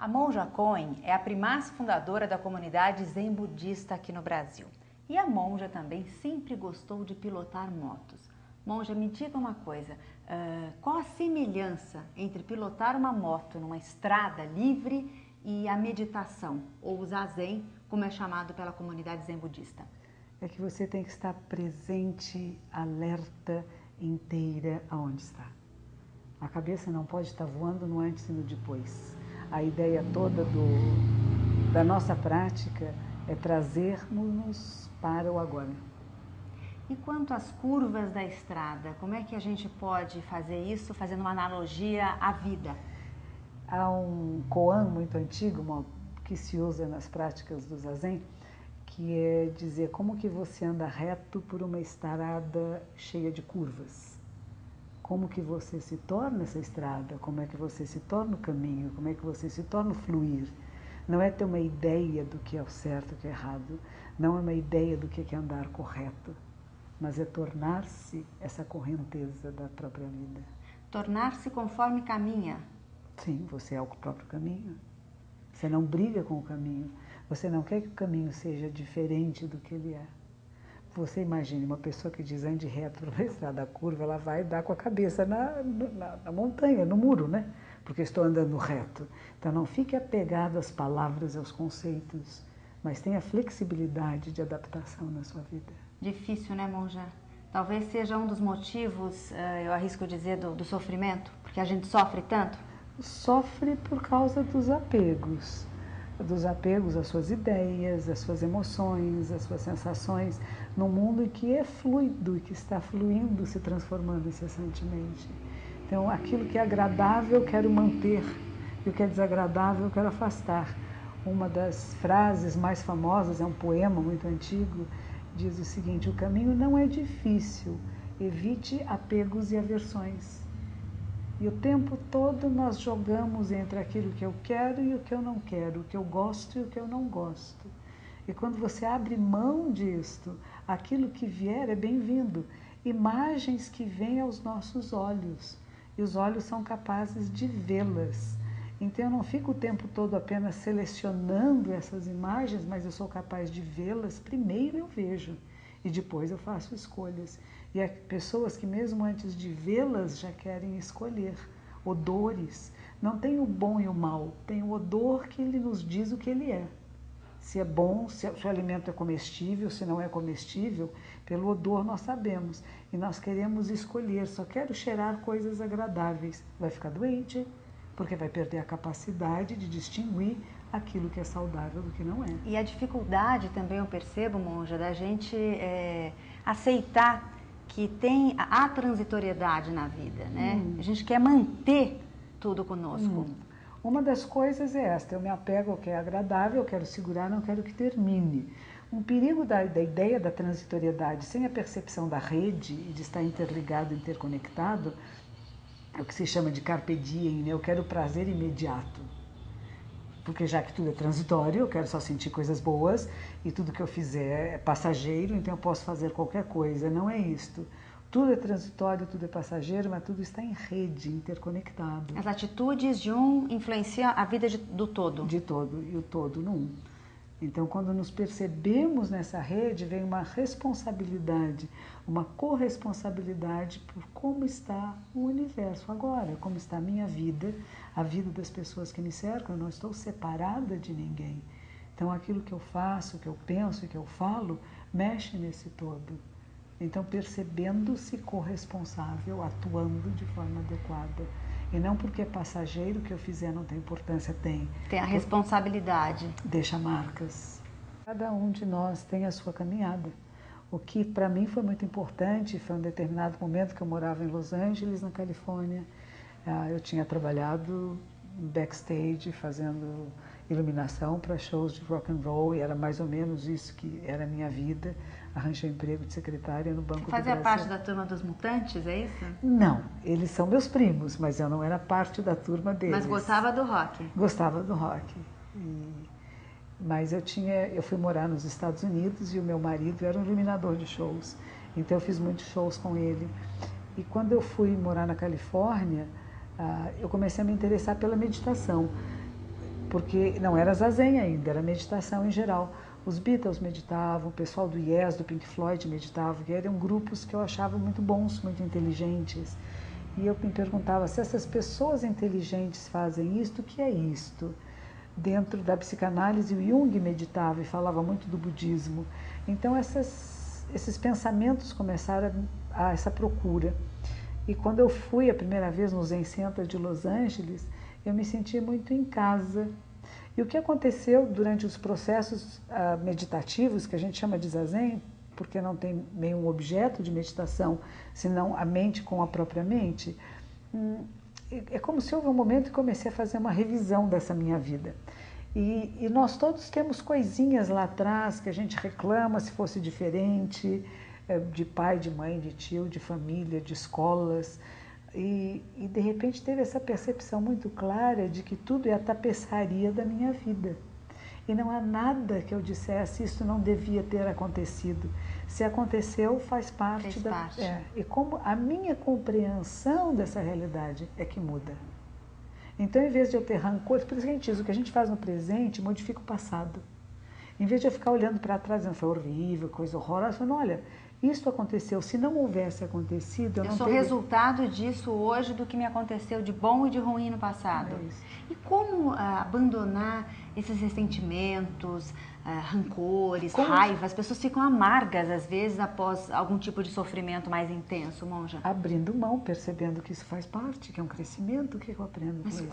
A Monja Coen é a primaz fundadora da comunidade zen budista aqui no Brasil. E a Monja também sempre gostou de pilotar motos. Monja, me diga uma coisa, qual a semelhança entre pilotar uma moto numa estrada livre e a meditação, ou o zazen, como é chamado pela comunidade zen budista? É que você tem que estar presente, alerta, inteira aonde está. A cabeça não pode estar voando no antes e no depois. A ideia toda da nossa prática é trazermos-nos para o agora. E quanto às curvas da estrada, como é que a gente pode fazer isso fazendo uma analogia à vida? Há um koan muito antigo, que se usa nas práticas do zazen, que é dizer como que você anda reto por uma estrada cheia de curvas. Como que você se torna essa estrada, como é que você se torna o caminho, como é que você se torna o fluir. Não é ter uma ideia do que é o certo e o que é errado, não é uma ideia do que é andar correto, mas é tornar-se essa correnteza da própria vida. Tornar-se conforme caminha. Sim, você é o próprio caminho. Você não briga com o caminho, você não quer que o caminho seja diferente do que ele é. Você imagine uma pessoa que diz ande reto por uma estrada curva, ela vai dar com a cabeça na montanha, no muro, né? Porque estou andando reto. Então não fique apegado às palavras, aos conceitos, mas tenha flexibilidade de adaptação na sua vida. Difícil, né, Monja? Talvez seja um dos motivos, eu arrisco dizer, do sofrimento, porque a gente sofre tanto. Sofre por causa dos apegos às suas ideias, às suas emoções, às suas sensações, num mundo em que é fluido e que está fluindo, se transformando incessantemente. Então, aquilo que é agradável eu quero manter e o que é desagradável eu quero afastar. Uma das frases mais famosas, é um poema muito antigo, diz o seguinte: o caminho não é difícil, evite apegos e aversões. E o tempo todo nós jogamos entre aquilo que eu quero e o que eu não quero, o que eu gosto e o que eu não gosto. E quando você abre mão disto, aquilo que vier é bem-vindo. Imagens que vêm aos nossos olhos, e os olhos são capazes de vê-las. Então eu não fico o tempo todo apenas selecionando essas imagens, mas eu sou capaz de vê-las. Primeiro eu vejo e depois eu faço escolhas. E há pessoas que mesmo antes de vê-las já querem escolher. Odores. Não tem o bom e o mal, tem o odor que ele nos diz o que ele é. Se é bom, se o alimento é comestível, se não é comestível, pelo odor nós sabemos. E nós queremos escolher, só quero cheirar coisas agradáveis. Vai ficar doente, porque vai perder a capacidade de distinguir aquilo que é saudável do que não é. E a dificuldade também, eu percebo, Monja, da gente aceitar que tem a transitoriedade na vida, né? A gente quer manter tudo conosco. Uma das coisas é esta: eu me apego ao que é agradável, eu quero segurar, não quero que termine. Um perigo da ideia da transitoriedade sem a percepção da rede e de estar interligado, interconectado, é o que se chama de carpe diem, né? Eu quero prazer imediato. Porque já que tudo é transitório, eu quero só sentir coisas boas e tudo que eu fizer é passageiro, então eu posso fazer qualquer coisa. Não é isto. Tudo é transitório, tudo é passageiro, mas tudo está em rede, interconectado. As atitudes de um influenciam a vida do todo. De todo, e o todo num. Então, quando nos percebemos nessa rede, vem uma responsabilidade, uma corresponsabilidade por como está o universo agora, como está a minha vida, a vida das pessoas que me cercam. Eu não estou separada de ninguém. Então, aquilo que eu faço, que eu penso e que eu falo, mexe nesse todo. Então, percebendo-se corresponsável, atuando de forma adequada. E não porque é passageiro, o que eu fizer não tem importância, tem. Tem a responsabilidade. Deixa marcas. Cada um de nós tem a sua caminhada. O que para mim foi muito importante, foi um determinado momento que eu morava em Los Angeles, na Califórnia. Eu tinha trabalhado backstage, fazendo iluminação para shows de rock and roll, e era mais ou menos isso que era a minha vida. Arranjei um emprego de secretária no Banco do Brasil. Fazia parte da turma dos mutantes, é isso? Não, eles são meus primos, mas eu não era parte da turma deles. Mas gostava do rock? Gostava do rock. Mas eu fui morar nos Estados Unidos e o meu marido era um iluminador de shows. Então eu fiz muitos shows com ele. E quando eu fui morar na Califórnia, eu comecei a me interessar pela meditação. porque não era zazen ainda, era meditação em geral. Os Beatles meditavam, o pessoal do Yes, do Pink Floyd meditavam, que eram grupos que eu achava muito bons, muito inteligentes. E eu me perguntava, se essas pessoas inteligentes fazem isto, o que é isto? Dentro da psicanálise, o Jung meditava e falava muito do budismo. Então, esses pensamentos começaram a essa procura. E quando eu fui a primeira vez no Zen Center de Los Angeles, eu me senti muito em casa. E o que aconteceu durante os processos meditativos, que a gente chama de zazen, porque não tem nenhum objeto de meditação, senão a mente com a própria mente, é como se houve um momento que comecei a fazer uma revisão dessa minha vida. E nós todos temos coisinhas lá atrás que a gente reclama se fosse diferente, de pai, de mãe, de tio, de família, de escolas. E de repente teve essa percepção muito clara de que tudo é a tapeçaria da minha vida. E não há nada que eu dissesse, isso não devia ter acontecido. Se aconteceu, faz parte da... parte. E como a minha compreensão dessa realidade é que muda. Então, em vez de eu ter rancor, por isso que a gente diz, o que a gente faz no presente modifica o passado. Em vez de eu ficar olhando para trás, dizendo, foi horrível, coisa horrorosa, falando, olha, isso aconteceu, se não houvesse acontecido... Eu sou resultado disso hoje do que me aconteceu de bom e de ruim no passado. E como abandonar esses ressentimentos, rancores, raiva? As pessoas ficam amargas, às vezes, após algum tipo de sofrimento mais intenso, monja. Abrindo mão, percebendo que isso faz parte, que é um crescimento, o que eu aprendo com isso?